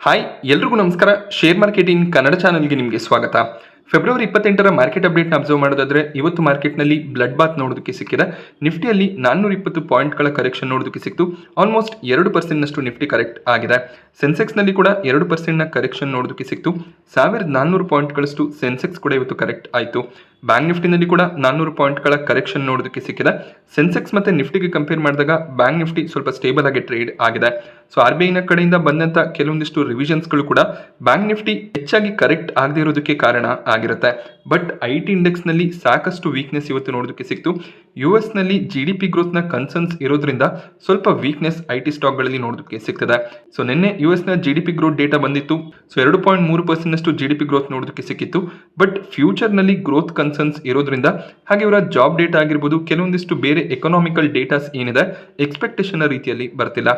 Hi ಎಲ್ರಿಗೂ ನಮಸ್ಕಾರ. Share marketing Kannada ಚಾನಲ್ಗೆ ನಿಮಗೆ ಸ್ವಾಗತ. ಫೆಬ್ರವರಿ 28ರ ಮಾರ್ಕೆಟ್ ಅಪ್ಡೇಟ್ನ ಅಬ್ಸರ್ವ್ ಮಾಡೋದಾದ್ರೆ ಇವತ್ತು ಮಾರ್ಕೆಟ್ನಲ್ಲಿ ಬ್ಲಡ್ ಬಾತ್ ನೋಡೋದಕ್ಕೆ ಸಿಕ್ಕಿದೆ. ನಿಫ್ಟಿಯಲ್ಲಿ 420 ಪಾಯಿಂಟ್ಗಳ ಕರೆಕ್ಷನ್ ನೋಡೋದಕ್ಕೆ ಸಿಕ್ತು. ಆಲ್ಮೋಸ್ಟ್ 2% ನಿಫ್ಟಿ ಕರೆಕ್ಟ್ ಆಗಿದೆ. ಸೆನ್ಸೆಕ್ಸ್ನಲ್ಲಿ ಕೂಡ 2% ಕರೆಕ್ಷನ್ ನೋಡೋದಕ್ಕೆ ಸಿಕ್ತು. 1400 ಪಾಯಿಂಟ್ಗಳಷ್ಟು ಸೆನ್ಸೆಕ್ಸ್ ಕೂಡ ಇವತ್ತು ಕರೆಕ್ಟ್ ಆಯಿತು. ಬ್ಯಾಂಕ್ ನಿಫ್ಟಿನಲ್ಲಿ ಕೂಡ 400 ಪಾಯಿಂಟ್ಗಳ ಕರೆಕ್ಷನ್ ನೋಡೋದಕ್ಕೆ ಸಿಕ್ಕಿದೆ. ಸೆನ್ಸೆಕ್ಸ್ ಮತ್ತೆ ನಿಫ್ಟಿಗೆ ಕಂಪೇರ್ ಮಾಡಿದಾಗ ಬ್ಯಾಂಕ್ ನಿಫ್ಟಿ ಸ್ವಲ್ಪ ಸ್ಟೇಬಲ್ ಆಗಿ ಟ್ರೇಡ್ ಆಗಿದೆ. ಸೊ RBI ಕಡೆಯಿಂದ ಬಂದಂತ ಕೆಲವೊಂದಿಷ್ಟು ರಿವಿಷನ್ಸ್ಗಳು ಕೂಡ ಬ್ಯಾಂಕ್ ನಿಫ್ಟಿ ಹೆಚ್ಚಾಗಿ ಕರೆಕ್ಟ್ ಆಗದೆ ಇರೋದಕ್ಕೆ ಕಾರಣ ಆಗಿರುತ್ತೆ. ಬಟ್ IT ಇಂಡೆಕ್ಸ್ನಲ್ಲಿ ಸಾಕಷ್ಟು ವೀಕ್ನೆಸ್ ಇವತ್ತು ನೋಡೋದಕ್ಕೆ ಸಿಕ್ತು. US ನಲ್ಲಿ GDP ಗ್ರೋತ್ನ ಕನ್ಸರ್ನ್ಸ್ ಇರೋದ್ರಿಂದ ಸ್ವಲ್ಪ ವೀಕ್ನೆಸ್ IT ಸ್ಟಾಕ್ಗಳಲ್ಲಿ ನೋಡೋದಕ್ಕೆ ಸಿಗ್ತದೆ. ಸೊ ನಿನ್ನೆ US ನ GDP ಗ್ರೋತ್ ಡೇಟಾ ಬಂದಿತ್ತು. ಸೊ 2.3% GDP ಗ್ರೋತ್ ನೋಡೋದಕ್ಕೆ ಸಿಕ್ಕಿತ್ತು. ಬಟ್ ಫ್ಯೂಚರ್ ನಲ್ಲಿ ಗ್ರೋತ್ ಕನ್ಸರ್ನ್ಸ್ ಇರೋದ್ರಿಂದ ಹಾಗೆ ಇವರ ಜಾಬ್ ಡೇಟಾ ಆಗಿರ್ಬೋದು, ಕೆಲವೊಂದಿಷ್ಟು ಬೇರೆ ಎಕನಾಮಿಕಲ್ ಡೇಟಾಸ್ ಏನಿದೆ ಎಕ್ಸ್ಪೆಕ್ಟೇಷನ್ ರೀತಿಯಲ್ಲಿ ಬರ್ತಿಲ್ಲ.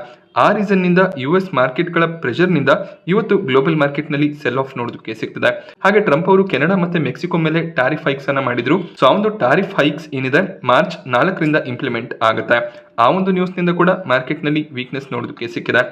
ಆ ರೀಸನ್ ನಿಂದ US ಮಾರ್ಕೆಟ್ಗಳ ಪ್ರೆಷರ್ ನಿಂದ ಇವತ್ತು ಗ್ಲೋಬಲ್ ಮಾರ್ಕೆಟ್ ನಲ್ಲಿ ಸೆಲ್ ಆಫ್ ನೋಡೋದಕ್ಕೆ ಸಿಗ್ತದೆ. ಹಾಗೆ ಟ್ರಂಪ್ ಅವರು ಕೆನಡಾ ಮತ್ತೆ ಮೆಕ್ಸಿಕೋ ಮೇಲೆ ಟಾರಿಫ್ ಹೈಕ್ಸ್ ಅನ್ನ ಮಾಡಿದ್ರು. ಸೊ ಆ ಒಂದು ಟಾರಿಫ್ ಹೈಕ್ಸ್ ಏನಿದೆ ಮಾರ್ಚ್ 4ರಿಂದ ಇಂಪ್ಲಿಮೆಂಟ್ ಆಗುತ್ತೆ. ಆ ಒಂದು ನ್ಯೂಸ್ ನಿಂದ ಕೂಡ ಮಾರ್ಕೆಟ್ ನಲ್ಲಿ ವೀಕ್ನೆಸ್ ನೋಡೋದಕ್ಕೆ ಸಿಕ್ಕಿದೆ.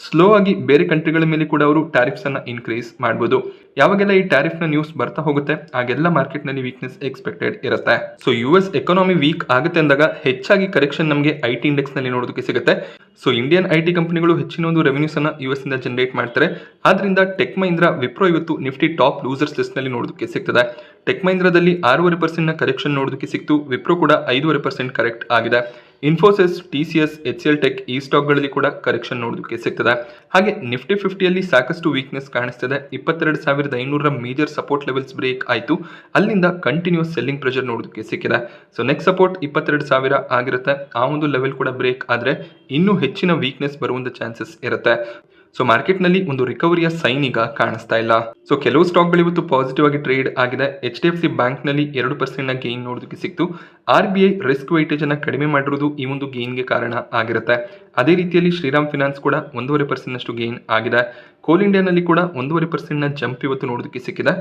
ಸ್ಲೋ ಆಗಿ ಬೇರೆ ಕಂಟ್ರಿಗಳ ಮೇಲೆ ಕೂಡ ಅವರು ಟ್ಯಾರಿಫ್ಸ್ ಅನ್ನ ಇನ್ಕ್ರೀಸ್ ಮಾಡಬಹುದು. ಯಾವಾಗೆಲ್ಲ ಈ ಟ್ಯಾರಿಫ್ ನ ನ್ಯೂಸ್ ಬರ್ತಾ ಹೋಗುತ್ತೆ ಆಗೆಲ್ಲ ಮಾರ್ಕೆಟ್ ನಲ್ಲಿ ವೀಕ್ನೆಸ್ ಎಕ್ಸ್ಪೆಕ್ಟೆಡ್ ಇರುತ್ತೆ. ಸೊ US ಎಕಾನಮಿ ವೀಕ್ ಆಗುತ್ತೆ ಅಂದಾಗ ಹೆಚ್ಚಾಗಿ ಕರೆಕ್ಷನ್ ನಮಗೆ IT ಇಂಡೆಕ್ಸ್ ನಲ್ಲಿ ನೋಡೋದಕ್ಕೆ ಸಿಗುತ್ತೆ. ಸೊ ಇಂಡಿಯನ್ IT ಕಂಪನಿಗಳು ಹೆಚ್ಚಿನ ಒಂದು ರೆವೆನ್ಯೂಸ್ ಅನ್ನ US ಇಂದ ಜನರೇಟ್ ಮಾಡ್ತಾರೆ. ಆದ್ರಿಂದ ಟೆಕ್ ಮಹೀಂದ್ರ, ವಿಪ್ರೋ ಇವತ್ತು ನಿಫ್ಟಿ ಟಾಪ್ ಲೂಸರ್ಸ್ ಲಿಸ್ಟ್ ನಲ್ಲಿ ನೋಡೋದಕ್ಕೆ ಸಿಗ್ತದೆ. ಟೆಕ್ ಮಹೀಂದ್ರದಲ್ಲಿ 6.5% ಕರೆಕ್ಷನ್ ನೋಡೋದಕ್ಕೆ ಸಿಕ್ತು. ವಿಪ್ರೋ ಕೂಡ 5.5% ಕರೆಕ್ಟ್ ಆಗಿದೆ. ಇನ್ಫೋಸಿಸ್, TCS, HCL ಟೆಕ್ ಈ ಸ್ಟಾಕ್ಗಳಲ್ಲಿ ಕೂಡ ಕರೆಕ್ಷನ್ ನೋಡೋದಕ್ಕೆ ಸಿಗ್ತದೆ. ಹಾಗೆ ನಿಫ್ಟಿ 50ಯಲ್ಲಿ ಸಾಕಷ್ಟು ವೀಕ್ನೆಸ್ ಕಾಣಿಸ್ತದೆ. 22,500 ಮೇಜರ್ ಸಪೋರ್ಟ್ ಲೆವೆಲ್ಸ್ ಬ್ರೇಕ್ ಆಯಿತು. ಅಲ್ಲಿಂದ ಕಂಟಿನ್ಯೂಸ್ ಸೆಲ್ಲಿಂಗ್ ಪ್ರೆಷರ್ ನೋಡೋದಕ್ಕೆ ಸಿಕ್ಕಿದೆ. ಸೊ ನೆಕ್ಸ್ಟ್ ಸಪೋರ್ಟ್ 22,000 ಆಗಿರುತ್ತೆ. ಆ ಒಂದು ಲೆವೆಲ್ ಕೂಡ ಬ್ರೇಕ್ ಆದರೆ ಇನ್ನೂ ಹೆಚ್ಚಿನ ವೀಕ್ನೆಸ್ ಬರುವಂತ ಚಾನ್ಸಸ್ ಇರುತ್ತೆ. ಸೊ ಮಾರ್ಕೆಟ್ ನಲ್ಲಿ ಒಂದು ರಿಕವರಿಯ ಸೈನ್ ಈಗ ಕಾಣಿಸ್ತಾ ಇಲ್ಲ. ಸೊ ಕೆಲವು ಸ್ಟಾಕ್ಗಳು ಇವತ್ತು ಪಾಸಿಟಿವ್ ಆಗಿ ಟ್ರೇಡ್ ಆಗಿದೆ. HDFC ಬ್ಯಾಂಕ್ ನಲ್ಲಿ 2% ಗೇನ್ ನೋಡೋದಕ್ಕೆ ಸಿಕ್ತು. RBI ರಿಸ್ಕ್ ವೈಟೇಜ್ ಅನ್ನ ಕಡಿಮೆ ಮಾಡಿರೋದು ಈ ಒಂದು ಗೇನ್ಗೆ ಕಾರಣ ಆಗಿರುತ್ತೆ. ಅದೇ ರೀತಿಯಲ್ಲಿ ಶ್ರೀರಾಮ್ ಫಿನಾನ್ಸ್ ಕೂಡ 1.5% ಗೇನ್ ಆಗಿದೆ. ಕೋಲ್ ಇಂಡಿಯಾನಲ್ಲಿ ಕೂಡ 1.5% ಜಂಪ್ ಇವತ್ತು ನೋಡೋದಕ್ಕೆ ಸಿಕ್ಕಿದೆ.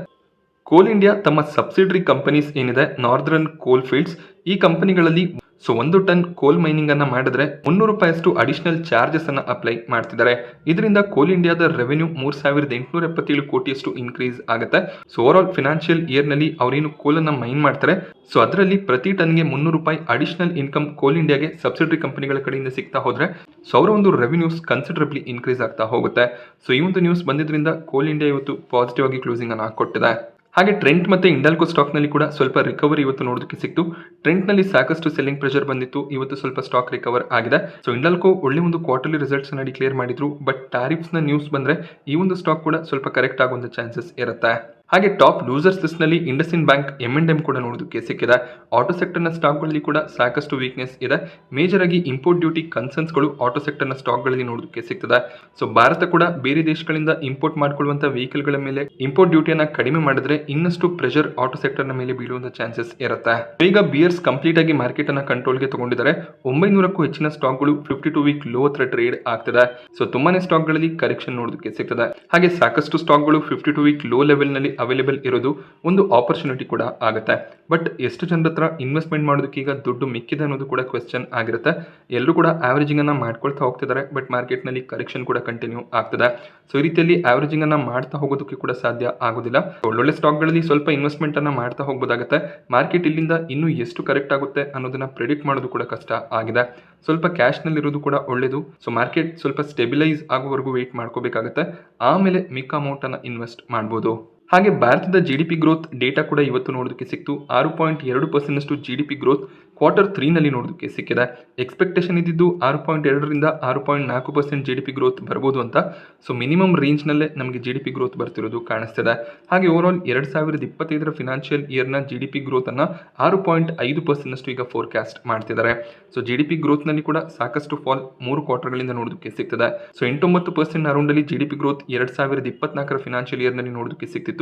ಕೋಲ್ ಇಂಡಿಯಾ ತಮ್ಮ ಸಬ್ಸಿಡರಿ ಕಂಪನೀಸ್ ಏನಿದೆ ನಾರ್ದರ್ನ್ ಕೋಲ್ ಫೀಲ್ಡ್ಸ್, ಈ ಕಂಪನಿಗಳಲ್ಲಿ 1 ಟನ್ ಕೋಲ್ ಮೈನಿಂಗ್ ಅನ್ನ ಮಾಡಿದ್ರೆ $300 ಅಡಿಷನಲ್ ಚಾರ್ಜಸ್ ಅನ್ನ ಅಪ್ಲೈ ಮಾಡ್ತಿದ್ದಾರೆ. ಇದರಿಂದ ಕೋಲ್ ಇಂಡಿಯಾದ ರೆವೆನ್ಯೂ 3,877 ಕೋಟಿಯಷ್ಟು ಇನ್ಕ್ರೀಸ್ ಆಗುತ್ತೆ. So over all financial year ನಲ್ಲಿ ಅವರೇನು ಕೋಲ್ ಅನ್ನ ಮೈನ್ ಮಾಡ್ತಾರೆ, ಸೊ ಅದರಲ್ಲಿ ಪ್ರತಿ ಟನ್ಗೆ $300 ಅಡಿಷನಲ್ ಇನ್ಕಮ್ ಕೋಲ್ ಇಂಡಿಯಾಗೆ ಸಬ್ಸಿಡರಿ ಕಂಪನಿಗಳ ಕಡೆಯಿಂದ ಸಿಗ್ತಾ ಹೋದ್ರೆ ಸೊ ಅವರ ಒಂದು ರೆವೆನ್ಯೂಸ್ ಕನ್ಸಿಡರಬ್ಲಿ ಇನ್ಕ್ರೀಸ್ ಆಗ್ತಾ ಹೋಗುತ್ತೆ. ಸೊ ಈ ಒಂದು ನ್ಯೂಸ್ ಬಂದಿದ್ರಿಂದ ಕೋಲ್ ಇಂಡಿಯಾ ಇವತ್ತು ಪಾಸಿಟಿವ್ ಆಗಿ ಕ್ಲೋಸಿಂಗ್ ಅನ್ನ ಕೊಟ್ಟಿದೆ. ಹಾಗೆ ಟ್ರೆಂಟ್ ಮತ್ತೆ ಇಂಡಾಲ್ಕೋ ಸ್ಟಾಕ್ ನಲ್ಲಿ ಕೂಡ ಸ್ವಲ್ಪ ರಿಕವರಿ ಇವತ್ತು ನೋಡೋದಕ್ಕೆ ಸಿಕ್ತು. ಟ್ರೆಂಟ್ ನಲ್ಲಿ ಸಾಕಷ್ಟು ಸೆಲ್ಲಿಂಗ್ ಪ್ರೆಷರ್ ಬಂದಿತ್ತು. ಇವತ್ತು ಸ್ವಲ್ಪ ಸ್ಟಾಕ್ ರಿಕವರ್ ಆಗಿದೆ. ಸೊ ಇಂಡಾಲ್ಕೋ ಒಳ್ಳೆ ಒಂದು ಕ್ವಾರ್ಟರ್ಲಿ ರಿಸಲ್ಟ್ಸ್ ಅನ್ನ ಡಿಕ್ಲೇರ್ ಮಾಡಿದ್ರು. ಬಟ್ ಟ್ಯಾರಿಫ್ಸ್ ನ ನ್ಯೂಸ್ ಬಂದ್ರೆ ಈ ಒಂದು ಸ್ಟಾಕ್ ಕೂಡ ಸ್ವಲ್ಪ ಕರೆಕ್ಟ್ ಆಗುವಂತ ಚಾನ್ಸಸ್ ಇರುತ್ತೆ. ಹಾಗೆ ಟಾಪ್ ಲೂಸರ್ಸ್ ಲಿಸ್ಟ್ ನಲ್ಲಿ ಇಂಡಸ್ಇಂಡ್ ಬ್ಯಾಂಕ್, M&M ಕೂಡ ನೋಡೋದಕ್ಕೆ ಸಿಕ್ಕಿದೆ. ಆಟೋ ಸೆಕ್ಟರ್ ನ ಸ್ಟಾಕ್ ಗಳಲ್ಲಿ ಕೂಡ ಸಾಕಷ್ಟು ವೀಕ್ನೆಸ್ ಇದೆ. ಮೇಜರ್ ಆಗಿ ಇಂಪೋರ್ಟ್ ಡ್ಯೂಟಿ ಕನ್ಸರ್ನ್ಸ್ ಗಳು ಆಟೋ ಸೆಕ್ಟರ್ ನ ಸ್ಟಾಕ್ ಗಳಲ್ಲಿ ನೋಡೋದಕ್ಕೆ ಸಿಗ್ತದೆ. ಸೊ ಭಾರತ ಕೂಡ ಬೇರೆ ದೇಶಗಳಿಂದ ಇಂಪೋರ್ಟ್ ಮಾಡಿಕೊಳ್ಳುವಂತ ವೆಹಿಕಲ್ ಗಳ ಮೇಲೆ ಇಂಪೋರ್ಟ್ ಡ್ಯೂಟಿಯನ್ನ ಕಡಿಮೆ ಮಾಡಿದ್ರೆ ಇನ್ನಷ್ಟು ಪ್ರೆಷರ್ ಆಟೋ ಸೆಕ್ಟರ್ ನ ಮೇಲೆ ಬೀಳುವಂತ ಚಾನ್ಸಸ್ ಇರುತ್ತೆ. ಈಗ ಬಿಯರ್ಸ್ ಕಂಪ್ಲೀಟ್ ಆಗಿ ಮಾರ್ಕೆಟ್ ಅನ್ನ ಕಂಟ್ರೋಲ್ ಗೆ ತಗೊಂಡಿದ್ದಾರೆ. 900ಕ್ಕೂ ಹೆಚ್ಚಿನ ಸ್ಟಾಕ್ ಗಳು 52 ವೀಕ್ ಲೋ ಹತ್ರ ಟ್ರೇಡ್ ಆಗ್ತದೆ. ಸೊ ತುಂಬಾನೇ ಸ್ಟಾಕ್ ಗಳಲ್ಲಿ ಕರೆಕ್ಷನ್ ನೋಡೋದಕ್ಕೆ ಸಿಗ್ತದೆ. ಹಾಗೆ ಸಾಕಷ್ಟು ಸ್ಟಾಕ್ ಗಳು 52 ವೀಕ್ ಲೋ ಲೆವೆಲ್ ನಲ್ಲಿ ಅವೈಲೇಬಲ್ ಇರೋದು ಒಂದು ಆಪರ್ಚುನಿಟಿ ಕೂಡ ಆಗುತ್ತೆ. ಬಟ್ ಎಷ್ಟು ಜನರ ಹತ್ರ ಇನ್ವೆಸ್ಟ್ಮೆಂಟ್ ಮಾಡೋದಕ್ಕೆ ಈಗ ದುಡ್ಡು ಮಿಕ್ಕಿದೆ ಅನ್ನೋದು ಕೂಡ ಕ್ವೆಶ್ಚನ್ ಆಗಿರುತ್ತೆ. ಎಲ್ಲರೂ ಕೂಡ ಆವರೇಜಿಂಗ್ ಅನ್ನ ಮಾಡ್ಕೊಳ್ತಾ ಹೋಗ್ತಿದ್ದಾರೆ. ಬಟ್ ಮಾರ್ಕೆಟ್ ನಲ್ಲಿ ಕರೆಕ್ಷನ್ ಕೂಡ ಕಂಟಿನ್ಯೂ ಆಗ್ತದೆ. ಸೊ ಈ ರೀತಿಯಲ್ಲಿ ಆವರೇಜಿಂಗ್ ಅನ್ನ ಮಾಡ್ತಾ ಹೋಗೋದಕ್ಕೆ ಕೂಡ ಸಾಧ್ಯ ಆಗೋದಿಲ್ಲ. ಒಳ್ಳೊಳ್ಳೆ ಸ್ಟಾಕ್ ಗಳಲ್ಲಿ ಸ್ವಲ್ಪ ಇನ್ವೆಸ್ಟ್ಮೆಂಟ್ ಅನ್ನ ಮಾಡ್ತಾ ಹೋಗಬಹುದಾಗುತ್ತೆ. ಮಾರ್ಕೆಟ್ ಇಲ್ಲಿಂದ ಇನ್ನೂ ಎಷ್ಟು ಕರೆಕ್ಟ್ ಆಗುತ್ತೆ ಅನ್ನೋದನ್ನ ಪ್ರೆಡಿಕ್ಟ್ ಮಾಡೋದು ಕೂಡ ಕಷ್ಟ ಆಗಿದೆ. ಸ್ವಲ್ಪ ಕ್ಯಾಶ್ ನಲ್ಲಿ ಇರೋದು ಕೂಡ ಒಳ್ಳೇದು. ಸೊ ಮಾರ್ಕೆಟ್ ಸ್ವಲ್ಪ ಸ್ಟೆಬಿಲೈಸ್ ಆಗುವವರೆಗೂ ವೇಟ್ ಮಾಡ್ಕೋಬೇಕಾಗುತ್ತೆ. ಆಮೇಲೆ ಮಿಕ್ಕ ಅಮೌಂಟ್ ಅನ್ನ ಇನ್ವೆಸ್ಟ್ ಮಾಡಬಹುದು. ಹಾಗೆ ಭಾರತದ GDP ಗ್ರೋತ್ ಡೇಟಾ ಕೂಡ ಇವತ್ತು ನೋಡೋದಕ್ಕೆ ಸಿಕ್ತು. 6.2% GDP ಗ್ರೋತ್ Q3 ನಲ್ಲಿ ನೋಡೋದಕ್ಕೆ ಸಿಕ್ಕಿದೆ. ಎಕ್ಸ್ಪೆಕ್ಟೇಷನ್ ಇದ್ದಿದ್ದು 6.2ರಿಂದ 6.4% GDP ಗ್ರೋತ್ ಬರ್ಬೋದು ಅಂತ. ಸೊ ಮಿನಿಮಮ್ ರೇಂಜ್ ನಲ್ಲೇ ನಮಗೆ GDP ಗ್ರೋತ್ ಬರ್ತಿರೋದು ಕಾಣಿಸ್ತಿದೆ. ಹಾಗೆ ಓವರ್ ಆಲ್ 2025ರ ಫಿನಾನ್ಷಿಯಲ್ ಇಯರ್ ನ GDP ಗ್ರೋತ್ ಅನ್ನ 6.5% ಈಗ ಫೋರ್ಕಾಸ್ಟ್ ಮಾಡ್ತಿದ್ದಾರೆ. ಸೊ GDP ಗ್ರೋತ್ ನಲ್ಲಿ ಕೂಡ ಸಾಕಷ್ಟು ಫಾಲ್ 3 ಕ್ವಾರ್ಟರ್ಗಳಿಂದ ನೋಡೋದಕ್ಕೆ ಸಿಗ್ತದೆ. ಸೊ 8-9% ಅರೌಂಡ್ ಅಲ್ಲಿ GDP ಗ್ರೋತ್ 2024ರ ಫಿನಾನ್ಷಿಯಲ್ ಇಯರ್ ನಲ್ಲಿ ನೋಡೋದಕ್ಕೆ ಸಿಕ್ತಿತ್ತು.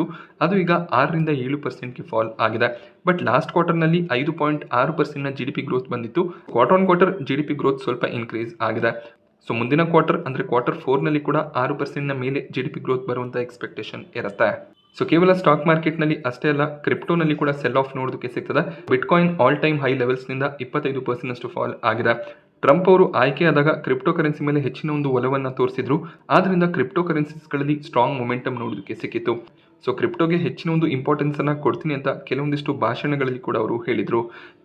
ಅದು ಈಗ 6ರಿಂದ 7% ಫಾಲ್ ಆಗಿದೆ. ಬಟ್ ಲಾಸ್ಟ್ ಕ್ವಾರ್ಟರ್ ನಲ್ಲಿ 5.6% GDP ಗ್ರೋತ್ ಬಂದಿತ್ತು. Quarter on quarter GDP growth ಸ್ವಲ್ಪ ಇನ್ಕ್ರೀಸ್ ಆಗಿದೆ. ಸೊ ಮುಂದಿನ ಕ್ವಾರ್ಟರ್ ಅಂದ್ರೆ Q4 ನಲ್ಲಿ ಕೂಡ 6% ಮೇಲೆ GDP ಗ್ರೋತ್ ಬರುವಂತ ಎಕ್ಸ್ಪೆಕ್ಟೇಷನ್ ಇರುತ್ತೆ. ಸೊ ಕೇವಲ ಸ್ಟಾಕ್ ಮಾರ್ಕೆಟ್ ನಲ್ಲಿ ಅಷ್ಟೇ ಅಲ್ಲ, ಕ್ರಿಪ್ಟೋ ನಲ್ಲಿ ಕೂಡ ಸೆಲ್ ಆಫ್ ನೋಡೋದಕ್ಕೆ ಸಿಗ್ತದೆ. Bitcoin all time high levels ನಿಂದ 25% ಫಾಲ್ ಆಗಿದೆ. ಟ್ರಂಪ್ ಅವರು ಆಯ್ಕೆಯಾದಾಗ ಕ್ರಿಪ್ಟೋ ಕರೆನ್ಸಿ ಮೇಲೆ ಹೆಚ್ಚಿನ ಒಂದು ಒಲವನ್ನು ತೋರಿಸಿದ್ರು. ಆದ್ರಿಂದ ಕ್ರಿಪ್ಟೋ ಕರೆನ್ಸೀಸ್ಗಳಲ್ಲಿ ಸ್ಟ್ರಾಂಗ್ ಮೊಮೆಂಟಮ್ ನೋಡೋದಕ್ಕೆ ಸಿಕ್ಕಿತ್ತು. ಸೊ ಕ್ರಿಪ್ಟೋಗೆ ಹೆಚ್ಚಿನ ಒಂದು ಇಂಪಾರ್ಟೆನ್ಸನ್ನು ಕೊಡ್ತೀನಿ ಅಂತ ಕೆಲವೊಂದಿಷ್ಟು ಭಾಷಣಗಳಲ್ಲಿ ಕೂಡ ಅವರು ಹೇಳಿದರು.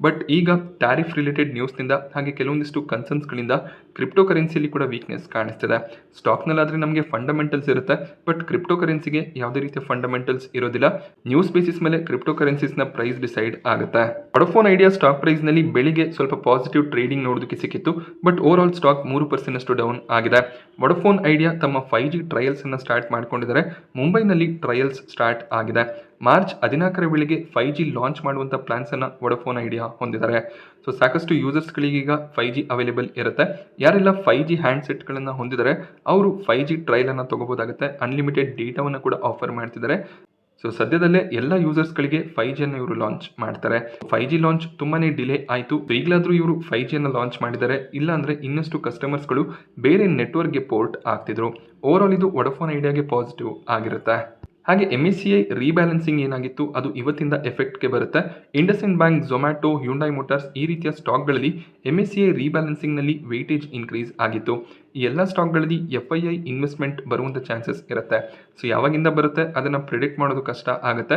ಬಟ್ ಈಗ ಟ್ಯಾರಿಫ್ ರಿಲೇಟೆಡ್ ನ್ಯೂಸ್ನಿಂದ ಹಾಗೆ ಕೆಲವೊಂದಿಷ್ಟು ಕನ್ಸರ್ನ್ಸ್ಗಳಿಂದ ಕ್ರಿಪ್ಟೋ ಕರೆನ್ಸಿಯಲ್ಲಿ ಕೂಡ ವೀಕ್ನೆಸ್ ಕಾಣಿಸ್ತಿದೆ. ಸ್ಟಾಕ್ನಲ್ಲಾದರೆ ನಮಗೆ ಫಂಡಮೆಂಟಲ್ಸ್ ಇರುತ್ತೆ, ಬಟ್ ಕ್ರಿಪ್ಟೋ ಕರೆನ್ಸಿಗೆ ಯಾವುದೇ ರೀತಿಯ ಫಂಡಮೆಂಟಲ್ಸ್ ಇರೋದಿಲ್ಲ. ನ್ಯೂಸ್ ಬೇಸಿಸ್ ಮೇಲೆ ಕ್ರಿಪ್ಟೋ ಕರೆನ್ಸೀಸ್ನ ಪ್ರೈಸ್ ಡಿಸೈಡ್ ಆಗುತ್ತೆ. ವೊಡಾಫೋನ್ ಐಡಿಯಾ ಸ್ಟಾಕ್ ಪ್ರೈಸ್ನಲ್ಲಿ ಬೆಳಿಗ್ಗೆ ಸ್ವಲ್ಪ ಪಾಸಿಟಿವ್ ಟ್ರೇಡಿಂಗ್ ನೋಡೋದಕ್ಕೆ ಸಿಕ್ಕಿತ್ತು, but over all stock 3% down ಆಗಿದೆ. ವೊಡಾಫೋನ್ ಐಡಿಯಾ ತಮ್ಮ 5G ಟ್ರಯಲ್ಸ್ ಅನ್ನು ಸ್ಟಾರ್ಟ್ ಮಾಡ್ಕೊಂಡಿದ್ದಾರೆ. ಮುಂಬೈನಲ್ಲಿ ಟ್ರಯಲ್ಸ್ ಸ್ಟಾರ್ಟ್ ಆಗಿದೆ. ಮಾರ್ಚ್ 14ರ ವೇಳೆಗೆ 5G ಲಾಂಚ್ ಮಾಡುವಂಥ ಪ್ಲಾನ್ಸನ್ನು ವೊಡಾಫೋನ್ ಐಡಿಯಾ ಹೊಂದಿದ್ದಾರೆ. ಸೊ ಸಾಕಷ್ಟು ಯೂಸರ್ಸ್ಗಳಿಗೆ ಈಗ 5G ಅವೈಲೇಬಲ್ ಇರುತ್ತೆ. ಯಾರೆಲ್ಲ 5G ಹ್ಯಾಂಡ್ಸೆಟ್ಗಳನ್ನು ಹೊಂದಿದ್ದಾರೆ ಅವರು 5G ಟ್ರಯಲನ್ನು ತಗೋಬೋದಾಗುತ್ತೆ. ಅನ್ಲಿಮಿಟೆಡ್ ಡೇಟಾವನ್ನು ಕೂಡ ಆಫರ್ ಮಾಡ್ತಿದ್ದಾರೆ. ಸೊ ಸದ್ಯದಲ್ಲೇ ಎಲ್ಲ ಯೂಸರ್ಸ್ಗಳಿಗೆ 5Gಯನ್ನು ಇವರು ಲಾಂಚ್ ಮಾಡ್ತಾರೆ. 5G ಲಾಂಚ್ ತುಂಬಾ ಡಿಲೇ ಆಯಿತು. ಈಗಲಾದರೂ ಇವರು 5Gಯನ್ನು ಲಾಂಚ್ ಮಾಡಿದ್ದಾರೆ, ಇಲ್ಲ ಅಂದರೆ ಇನ್ನಷ್ಟು ಕಸ್ಟಮರ್ಸ್ಗಳು ಬೇರೆ ನೆಟ್ವರ್ಕ್ಗೆ ಪೋರ್ಟ್ ಆಗ್ತಿದ್ರು. ಓವರ್ ಆಲ್ ಇದು ವೊಡಾಫೋನ್ ಐಡಿಯಾಗೆ ಪಾಸಿಟಿವ್ ಆಗಿರುತ್ತೆ. ಹಾಗೆ MSCI ರೀಬ್ಯಾಲೆನ್ಸಿಂಗ್ ಏನಾಗಿತ್ತು ಅದು ಇವತ್ತಿಂದ ಎಫೆಕ್ಟ್ಗೆ ಬರುತ್ತೆ. IndusInd bank, Zomato, Hyundai motors ಈ ರೀತಿಯ ಸ್ಟಾಕ್ಗಳಲ್ಲಿ MSCI ರೀಬ್ಯಾಲೆನ್ಸಿಂಗ್ನಲ್ಲಿ ವೇಟೇಜ್ ಇನ್ಕ್ರೀಸ್ ಆಗಿತ್ತು. ಈ ಎಲ್ಲ ಸ್ಟಾಕ್ಗಳಲ್ಲಿ FII ಇನ್ವೆಸ್ಟ್ಮೆಂಟ್ ಬರುವಂಥ ಚಾನ್ಸಸ್ ಇರುತ್ತೆ. ಸೊ ಯಾವಾಗಿಂದ ಬರುತ್ತೆ ಅದನ್ನು ಪ್ರಿಡಿಕ್ಟ್ ಮಾಡೋದು ಕಷ್ಟ ಆಗುತ್ತೆ.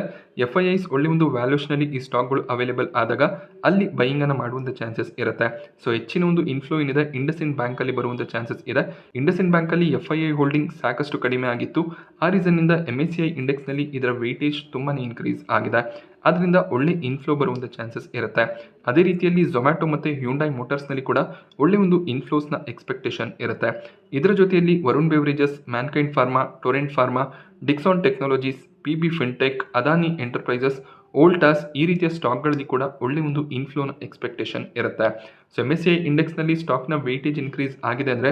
FIIs ಒಳ್ಳೆ ಒಂದು ವ್ಯಾಲ್ಯೂಷನಲ್ಲಿ ಈ ಸ್ಟಾಕ್ಗಳು ಅವೈಲೇಬಲ್ ಆದಾಗ ಅಲ್ಲಿ ಬೈಯಿಂಗನ್ನು ಮಾಡುವಂಥ ಚಾನ್ಸಸ್ ಇರುತ್ತೆ. ಸೊ ಹೆಚ್ಚಿನ ಒಂದು ಇನ್ಫ್ಲೋ ಏನಿದೆ ಇಂಡಸ್ಇಂಡ್ ಬ್ಯಾಂಕಲ್ಲಿ ಬರುವಂಥ ಚಾನ್ಸಸ್ ಇದೆ. ಇಂಡಸ್ಇಂಡ್ ಬ್ಯಾಂಕಲ್ಲಿ FII ಹೋಲ್ಡಿಂಗ್ ಸಾಕಷ್ಟು ಕಡಿಮೆ ಆಗಿತ್ತು. ಆ ರೀಸನ್ನಿಂದ MSCI ಇಂಡೆಕ್ಸ್ನಲ್ಲಿ ಇದರ ವೇಟೇಜ್ ತುಂಬಾ ಇನ್ಕ್ರೀಸ್ ಆಗಿದೆ. ಆದ್ದರಿಂದ ಒಳ್ಳೆ ಇನ್ಫ್ಲೋ ಬರುವಂಥ ಚಾನ್ಸಸ್ ಇರುತ್ತೆ. ಅದೇ ರೀತಿಯಲ್ಲಿ ಝೊಮ್ಯಾಟೊ ಮತ್ತು ಹ್ಯುಂಡೈ ಮೋಟಾರ್ಸ್ನಲ್ಲಿ ಕೂಡ ಒಳ್ಳೆ ಒಂದು ಇನ್ಫ್ಲೋಸ್ನ ಎಕ್ಸ್ಪೆಕ್ಟೇಷನ್ ಇರುತ್ತೆ. ಇದರ ಜೊತೆಯಲ್ಲಿ Varun Beverages, Mankind Pharma, Torrent Pharma, Dixon Technologies, PB Fintech, Adani Enterprises, Voltas ಈ ರೀತಿಯ ಸ್ಟಾಕ್ಗಳಲ್ಲಿ ಕೂಡ ಒಳ್ಳೆ ಒಂದು ಇನ್ಫ್ಲೋನ ಎಕ್ಸ್ಪೆಕ್ಟೇಷನ್ ಇರುತ್ತೆ. ಸೊ MSCI ಇಂಡೆಕ್ಸ್ನಲ್ಲಿ ಸ್ಟಾಕ್ನ ವೇಟೇಜ್ ಇನ್ಕ್ರೀಸ್ ಆಗಿದೆ ಅಂದರೆ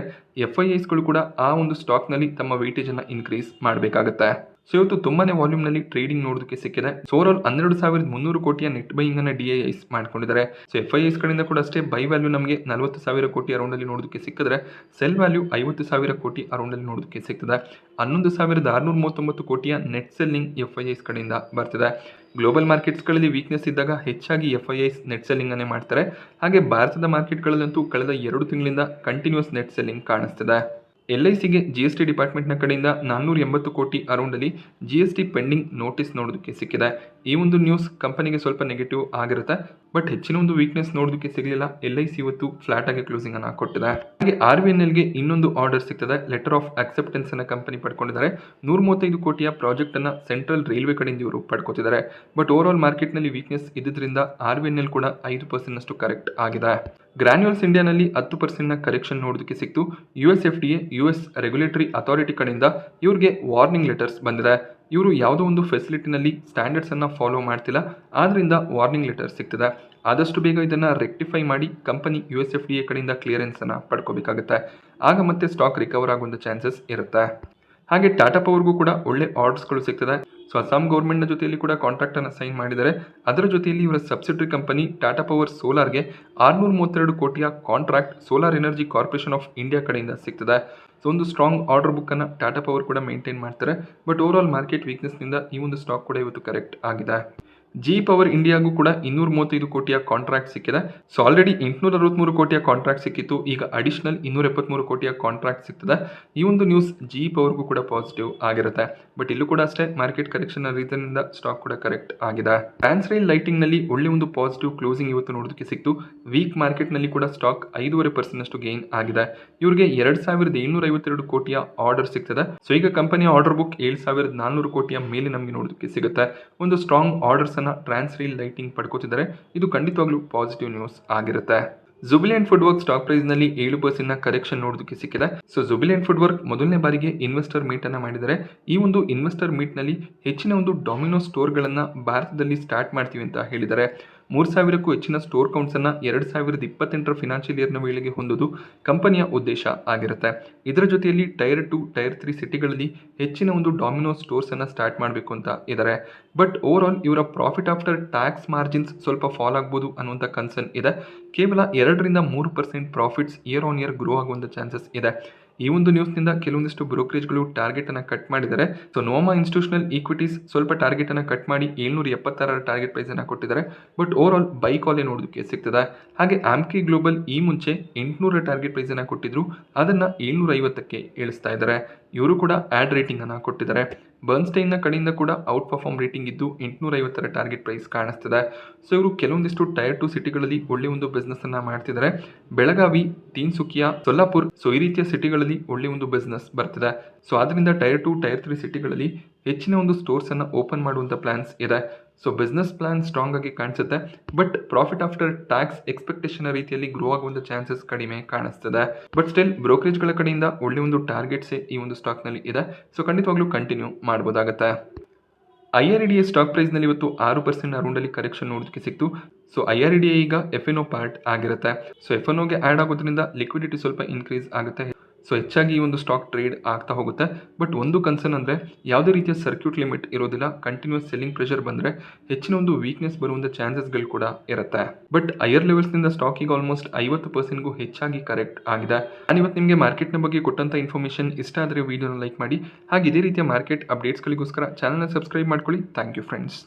FIIಸ್ಗಳು ಕೂಡ ಆ ಒಂದು ಸ್ಟಾಕ್ನಲ್ಲಿ ತಮ್ಮ ವೇಟೇಜನ್ನು ಇನ್ಕ್ರೀಸ್ ಮಾಡಬೇಕಾಗುತ್ತೆ. ಸೊ ಇವತ್ತು ತುಂಬಾನೇ ವಾಲ್ಯೂಮ್ನಲ್ಲಿ ಟ್ರೇಡಿಂಗ್ ನೋಡೋದಕ್ಕೆ ಸಿಕ್ಕಿದೆ. ಸೊ ಓವರಾಲ್ 12,300 ಕೋಟಿಯ ನೆಟ್ ಬೈಯಿಂಗ್ ಅನ್ನು DIIs ಮಾಡ್ಕೊಂಡಿದ್ದಾರೆ. ಸೊ FIIs ಕಡೆಯಿಂದ ಕೂಡ ಅಷ್ಟೇ ಬೈ ವ್ಯಾಲ್ಯೂ ನಮಗೆ 40,000 ಕೋಟಿ ಅರೌಂಡಲ್ಲಿ ನೋಡೋದಕ್ಕೆ ಸಿಕ್ಕಿದ್ರೆ ಸೆಲ್ ವ್ಯಾಲ್ಯೂ 50,000 ಕೋಟಿ ಅರೌಂಡಲ್ಲಿ ನೋಡೋದಕ್ಕೆ ಸಿಗ್ತದೆ. 11,639 ಕೋಟಿಯ ನೆಟ್ ಸೆಲ್ಲಿಂಗ್ FIIs ಕಡೆಯಿಂದ ಬರ್ತಿದೆ. ಗ್ಲೋಬಲ್ ಮಾರ್ಕೆಟ್ಸ್ಗಳಲ್ಲಿ ವೀಕ್ನೆಸ್ ಇದ್ದಾಗ ಹೆಚ್ಚಾಗಿ FIIs ನೆಟ್ ಸೆಲ್ಲಿಂಗ್ ಅನ್ನೇ ಮಾಡ್ತಾರೆ. ಹಾಗೆ ಭಾರತದ ಮಾರ್ಕೆಟ್ಗಳಲ್ಲಂತೂ ಕಳೆದ 2 ತಿಂಗಳಿಂದ ಕಂಟಿನ್ಯೂಸ್ ನೆಟ್ ಸೆಲ್ಲಿಂಗ್ ಕಾಣಿಸ್ತಿದೆ. LICಗೆ GST ಡಿಪಾರ್ಟ್ಮೆಂಟ್ನ ಕಡೆಯಿಂದ 480 ಕೋಟಿ ಅರೌಂಡಲ್ಲಿ GST ಪೆಂಡಿಂಗ್ ನೋಟಿಸ್ ನೋಡೋದಕ್ಕೆ ಸಿಕ್ಕಿದೆ. ಈ ಒಂದು ನ್ಯೂಸ್ ಕಂಪನಿಗೆ ಸ್ವಲ್ಪ ನೆಗೆಟಿವ್ ಆಗಿರುತ್ತೆ, ಬಟ್ ಹೆಚ್ಚಿನ ಒಂದು ವೀಕ್ನೆಸ್ ನೋಡೋದಕ್ಕೆ ಸಿಗಲಿಲ್ಲ. LIC ಇವತ್ತು ಫ್ಲಾಟ್ ಆಗಿ ಕ್ಲೋಸಿಂಗ್ ಅನ್ನು ಕೊಟ್ಟಿದೆ. ಹಾಗೆ RVNLಗೆ ಇನ್ನೊಂದು ಆರ್ಡರ್ ಸಿಗ್ತದೆ. ಲೆಟರ್ ಆಫ್ ಅಕ್ಸೆಪ್ಟೆನ್ಸ್ ಅನ್ನು ಕಂಪನಿ ಪಡ್ಕೊಂಡಿದ್ದಾರೆ. 135 ಕೋಟಿಯ ಪ್ರಾಜೆಕ್ಟ್ ಅನ್ನು ಸೆಂಟ್ರಲ್ ರೈಲ್ವೆ ಕಡೆಯಿಂದ ಇವರು ಪಡ್ಕೋತಿದ್ದಾರೆ. ಬಟ್ ಓವರ್ ಆಲ್ ಮಾರ್ಕೆಟ್ನಲ್ಲಿ ವೀಕ್ನೆಸ್ ಇದ್ದಿದ್ದರಿಂದ RVNL ಕೂಡ 5% ಕರೆಕ್ಟ್ ಆಗಿದೆ. ಗ್ರಾನ್ಯೂಲ್ಸ್ ಇಂಡಿಯಾನಲ್ಲಿ 10% ಕರೆಕ್ಷನ್ ನೋಡೋದಕ್ಕೆ ಸಿಕ್ತು. USFDA US ರೆಗ್ಯುಲೇಟರಿ ಅಥಾರಿಟಿ ಕಡೆಯಿಂದ ಇವ್ರಿಗೆ ವಾರ್ನಿಂಗ್ ಲೆಟರ್ಸ್ ಬಂದಿದೆ. ಇವರು ಯಾವುದೋ ಒಂದು ಫೆಸಿಲಿಟಿನಲ್ಲಿ ಸ್ಟ್ಯಾಂಡರ್ಡ್ಸನ್ನು ಫಾಲೋ ಮಾಡ್ತಿಲ್ಲ, ಆದ್ದರಿಂದ ವಾರ್ನಿಂಗ್ ಲೆಟರ್ ಸಿಗ್ತದೆ. ಆದಷ್ಟು ಬೇಗ ಇದನ್ನು ರೆಕ್ಟಿಫೈ ಮಾಡಿ ಕಂಪನಿ USFDA ಕಡೆಯಿಂದ ಕ್ಲಿಯರೆನ್ಸನ್ನು ಪಡ್ಕೋಬೇಕಾಗುತ್ತೆ. ಆಗ ಮತ್ತೆ ಸ್ಟಾಕ್ ರಿಕವರ್ ಆಗುವಂಥ ಚಾನ್ಸಸ್ ಇರುತ್ತೆ. ಹಾಗೆ ಟಾಟಾ ಪವರ್ಗೂ ಕೂಡ ಒಳ್ಳೆ ಆರ್ಡರ್ಸ್ಗಳು ಸಿಗ್ತದೆ. ಸೊ ಅಸ್ಸಾಂ ಗೌರ್ಮೆಂಟ್ನ ಜೊತೆಯಲ್ಲಿ ಕೂಡ ಕಾಂಟ್ರಾಕ್ಟನ್ನು ಸೈನ್ ಮಾಡಿದ್ದಾರೆ. ಅದರ ಜೊತೆಯಲ್ಲಿ ಇವರ ಸಬ್ಸಿಡರಿ ಕಂಪನಿ ಟಾಟಾ ಪವರ್ ಸೋಲಾರ್ಗೆ 632 ಕೋಟಿಯ contract Solar Energy Corporation of India ಕಡೆಯಿಂದ ಸಿಗ್ತದೆ. ಸೊ ಒಂದು ಸ್ಟ್ರಾಂಗ್ ಆರ್ಡರ್ ಬುಕ್ಕನ್ನು ಟಾಟಾ ಪವರ್ ಕೂಡ ಮೇಂಟೈನ್ ಮಾಡ್ತಾರೆ. ಬಟ್ ಓವರ್ ಆಲ್ ಮಾರ್ಕೆಟ್ ವೀಕ್ನೆಸ್ನಿಂದ ಈ ಒಂದು ಸ್ಟಾಕ್ ಕೂಡ ಇವತ್ತು ಕರೆಕ್ಟ್ ಆಗಿದೆ. GE ಪವರ್ ಇಂಡಿಯಾಗೂ ಕೂಡ 235 ಕೋಟಿಯ ಕಾಂಟ್ರಾಕ್ಟ್ ಸಿಕ್ಕಿದೆ. ಸೊ ಆಲ್ರೆಡಿ 863 ಕೋಟಿಯ ಕಾಂಟ್ರಾಕ್ಟ್ ಸಿಕ್ಕಿತ್ತು. ಈಗ ಅಡಿಷನಲ್ 273 ಕೋಟಿಯ ಕಾಂಟ್ರಾಕ್ಟ್ ಸಿಗ್ತದೆ. ಈ ಒಂದು ನ್ಯೂಸ್ GE ಪವರ್ಗೂ ಕೂಡ ಪಾಸಿಟಿವ್ ಆಗಿರುತ್ತೆ. ಬಟ್ ಇಲ್ಲೂ ಕೂಡ ಅಷ್ಟೇ ಮಾರ್ಕೆಟ್ ಕರೆಕ್ಷನ್ ರೀಸನ್ ಇಂದ ಸ್ಟಾಕ್ ಕೂಡ ಕರೆಕ್ಟ್ ಆಗಿದೆ. ಟ್ರಾನ್ಸ್ ರೈಲ್ ಲೈಟಿಂಗ್ ನಲ್ಲಿ ಒಳ್ಳೆ ಒಂದು ಪಾಸಿಟಿವ್ ಕ್ಲೋಸಿಂಗ್ ಇವತ್ತು ನೋಡೋದಕ್ಕೆ ಸಿಕ್ತು. ವೀಕ್ ಮಾರ್ಕೆಟ್ ನಲ್ಲಿ ಕೂಡ ಸ್ಟಾಕ್ 5.5% ಗೇನ್ ಆಗಿದೆ. ಇವರಿಗೆ 2,752 ಕೋಟಿಯ ಆರ್ಡರ್ ಸಿಗ್ತದೆ. ಸೊ ಈಗ ಕಂಪನಿಯ ಆರ್ಡರ್ ಬುಕ್ 7,400 ಕೋಟಿಯ ಮೇಲೆ ನಮಗೆ ನೋಡೋದಕ್ಕೆ ಸಿಗುತ್ತೆ. ಒಂದು ಸ್ಟ್ರಾಂಗ್ ಆರ್ಡರ್ಸ್ ಟ್ರಾನ್ಸ್ ರೈಲ್ ಲೈಟಿಂಗ್ ಪಡ್ಕೋತಿದ್ದಾರೆ. ಇದು ಖಂಡಿತವಾಗ್ಲೂ ಪಾಸಿಟಿವ್ ನ್ಯೂಸ್ ಆಗಿರುತ್ತೆ. ಜುಬಿಲೆಂಟ್ ಫುಡ್ವರ್ಕ್ ಸ್ಟಾಕ್ ಪ್ರೈಸ್ ನಲ್ಲಿ 7% ಕರೆಕ್ಷನ್ ನೋಡೋದಕ್ಕೆ ಸಿಕ್ಕಿದೆ. ಸೊ ಜುಬಿಲೆಂಟ್ ಫುಡ್ವರ್ಕ್ ಮೊದಲನೇ ಬಾರಿಗೆ ಇನ್ವೆಸ್ಟರ್ ಮೀಟ್ ಅನ್ನ ಮಾಡಿದ್ದಾರೆ. ಈ ಒಂದು ಇನ್ವೆಸ್ಟರ್ ಮೀಟ್ ನಲ್ಲಿ ಹೆಚ್ಚಿನ ಒಂದು ಡೊಮಿನೋ ಸ್ಟೋರ್ ಗಳನ್ನ ಭಾರತದಲ್ಲಿ ಸ್ಟಾರ್ಟ್ ಮಾಡ್ತೀವಿ ಅಂತ ಹೇಳಿದ್ದಾರೆ. 3,000ಕ್ಕೂ ಹೆಚ್ಚಿನ ಸ್ಟೋರ್ ಕೌಂಟ್ಸ್ ಅನ್ನ 2028ರ ಫಿನಾನ್ಷಿಯಲ್ ಇಯರ್ನ ವೇಳೆಗೆ ಹೊಂದೋದು ಕಂಪನಿಯ ಉದ್ದೇಶ ಆಗಿರುತ್ತೆ. ಇದರ ಜೊತೆಯಲ್ಲಿ ಟೈರ್ 2, ಟೈರ್ 3 ಸಿಟಿಗಳಲ್ಲಿ ಹೆಚ್ಚಿನ ಒಂದು ಡೊಮಿನೋ ಸ್ಟೋರ್ಸ್ ಅನ್ನ ಸ್ಟಾರ್ಟ್ ಮಾಡಬೇಕು ಅಂತ ಇದ್ದಾರೆ. ಬಟ್ ಓವರ್ ಆಲ್ ಇವರ ಪ್ರಾಫಿಟ್ ಆಫ್ಟರ್ ಟ್ಯಾಕ್ಸ್ ಮಾರ್ಜಿನ್ಸ್ ಸ್ವಲ್ಪ ಫಾಲ್ ಆಗ್ಬೋದು ಅನ್ನುವಂಥ ಕನ್ಸರ್ನ್ ಇದೆ. ಕೇವಲ 2-3% profits year on year grow ಆಗುವಂಥ ಚಾನ್ಸಸ್ ಇದೆ. ಈ ಒಂದು ನ್ಯೂಸ್ನಿಂದ ಕೆಲವೊಂದಿಷ್ಟು ಬ್ರೋಕರೇಜ್ಗಳು ಟಾರ್ಗೆಟ್ ಅನ್ನು ಕಟ್ ಮಾಡಿದ್ದಾರೆ. ಸೊ ನೋಮಾ ಇನ್ಸ್ಟಿಟ್ಯೂಷನಲ್ ಈಕ್ವಿಟೀಸ್ ಸ್ವಲ್ಪ ಟಾರ್ಗೆಟ್ ಅನ್ನು ಕಟ್ ಮಾಡಿ 776 ಟಾರ್ಗೆಟ್ ಪ್ರೈಸ್ ಅನ್ನು ಕೊಟ್ಟಿದ್ದಾರೆ. ಬಟ್ ಓವರ್ ಆಲ್ ಬೈ ಕಾಲೇ ನೋಡೋದಕ್ಕೆ ಸಿಗ್ತದೆ. ಹಾಗೆ ಆಮ್ಕಿ ಗ್ಲೋಬಲ್ ಈ ಮುಂಚೆ 800 ಟಾರ್ಗೆಟ್ ಪ್ರೈಸ್ ಅನ್ನು ಕೊಟ್ಟಿದ್ರು, ಅದನ್ನ 750ಕ್ಕೆ ಇಳಿಸ್ತಾ ಇದ್ದಾರೆ. ಇವರು ಕೂಡ ಆಡ್ ರೇಟಿಂಗ್ ಅನ್ನು ಕೊಟ್ಟಿದ್ದಾರೆ. ಬರ್ನ್ಸ್ಟೈನ್ ನ ಕಡೆಯಿಂದ ಕೂಡ ಔಟ್ ಪರ್ಫಾರ್ಮ್ ರೇಟಿಂಗ್ ಇದ್ದು 850 ಟಾರ್ಗೆಟ್ ಪ್ರೈಸ್ ಕಾಣಿಸ್ತಿದೆ. ಸೊ ಇವರು ಕೆಲವೊಂದಿಷ್ಟು ಟೈರ್ 2 ಸಿಟಿಗಳಲ್ಲಿ ಒಳ್ಳೆ ಒಂದು ಬಿಸ್ನೆಸ್ ಅನ್ನ ಮಾಡ್ತಿದ್ದಾರೆ. ಬೆಳಗಾವಿ, ತೀನ್ಸುಕಿಯಾ, ಸೊಲ್ಲಾಪುರ್, ಸೊ ಈ ರೀತಿಯ ಸಿಟಿಗಳಲ್ಲಿ ಒಳ್ಳೆ ಒಂದು ಬಿಸ್ನೆಸ್ ಬರ್ತಿದೆ. ಸೊ ಆದ್ರಿಂದ ಟೈರ್ 2, ಟೈರ್ 3 ಸಿಟಿಗಳಲ್ಲಿ ಹೆಚ್ಚಿನ ಒಂದು ಸ್ಟೋರ್ಸ್ ಅನ್ನ ಓಪನ್ ಮಾಡುವಂತ ಪ್ಲಾನ್ಸ್ ಇದೆ. ಸೊ ಬಿಸ್ನೆಸ್ ಪ್ಲಾನ್ ಸ್ಟ್ರಾಂಗ್ ಆಗಿ ಕಾಣಿಸುತ್ತೆ. But profit after tax expectation ರೀತಿಯಲ್ಲಿ ಗ್ರೋ ಆಗುವಂತ ಚಾನ್ಸಸ್ ಕಡಿಮೆ ಕಾಣಿಸ್ತದೆ. ಬಟ್ ಸ್ಟಿಲ್ ಬ್ರೋಕರೇಜ್ಗಳ ಕಡೆಯಿಂದ ಒಳ್ಳೆ ಒಂದು ಟಾರ್ಗೆಟ್ಸ್ ಈ ಒಂದು ಸ್ಟಾಕ್ ನಲ್ಲಿ ಇದೆ. ಸೊ ಖಂಡಿತವಾಗ್ಲೂ ಕಂಟಿನ್ಯೂ ಮಾಡಬಹುದಾಗುತ್ತೆ. IRDA ಸ್ಟಾಕ್ ಪ್ರೈಸ್ ನಲ್ಲಿ ಇವತ್ತು 6% ಅರೌಂಡ್ ಅಲ್ಲಿ ಕರೆಕ್ಷನ್ ನೋಡೋದಕ್ಕೆ ಸಿಕ್ತು. ಸೊ IRDA ಈಗ FNO ಪಾರ್ಟ್ ಆಗಿರುತ್ತೆ. ಸೊ FNOಗೆ ಆಡ್ ಆಗೋದ್ರಿಂದ ಲಿಕ್ವಿಡಿಟಿ ಸ್ವಲ್ಪ ಇನ್ಕ್ರೀಸ್ ಆಗುತ್ತೆ. ಸೊ ಹೆಚ್ಚಾಗಿ ಈ ಒಂದು ಸ್ಟಾಕ್ ಟ್ರೇಡ್ ಆಗ್ತಾ ಹೋಗುತ್ತೆ. ಬಟ್ ಒಂದು ಕನ್ಸರ್ನ್ ಅಂದರೆ ಯಾವುದೇ ರೀತಿಯ ಸರ್ಕ್ಯೂಟ್ ಲಿಮಿಟ್ ಇರೋದಿಲ್ಲ. ಕಂಟಿನ್ಯೂಸ್ ಸೆಲ್ಲಿಂಗ್ ಪ್ರೆಷರ್ ಬಂದರೆ ಹೆಚ್ಚಿನ ಒಂದು ವೀಕ್ನೆಸ್ ಬರುವಂಥ ಚಾನ್ಸಸ್ಗಳು ಕೂಡ ಇರುತ್ತೆ. ಬಟ್ ಹೈಯರ್ ಲೆವೆಲ್ಸ್ನಿಂದ ಸ್ಟಾಕ್ ಈಗ ಆಲ್ಮೋಸ್ಟ್ 50%ಗೂ ಹೆಚ್ಚಾಗಿ ಕರೆಕ್ಟ್ ಆಗಿದೆ. ನಾನು ಇವತ್ತು ನಿಮಗೆ ಮಾರ್ಕೆಟ್ನ ಬಗ್ಗೆ ಕೊಟ್ಟಂಥ ಇನ್ಫಾರ್ಮೇಷನ್ ಇಷ್ಟ ಆದರೆ ವಿಡಿಯೋನ ಲೈಕ್ ಮಾಡಿ. ಹಾಗೆ ಇದೇ ರೀತಿಯ ಮಾರ್ಕೆಟ್ ಅಪ್ಡೇಟ್ಸ್ಗಳಿಗೋಸ್ಕರ ಚಾನಲ್ನ ಸಬ್ಸ್ಕ್ರೈಬ್ ಮಾಡ್ಕೊಳ್ಳಿ. Thank you friends.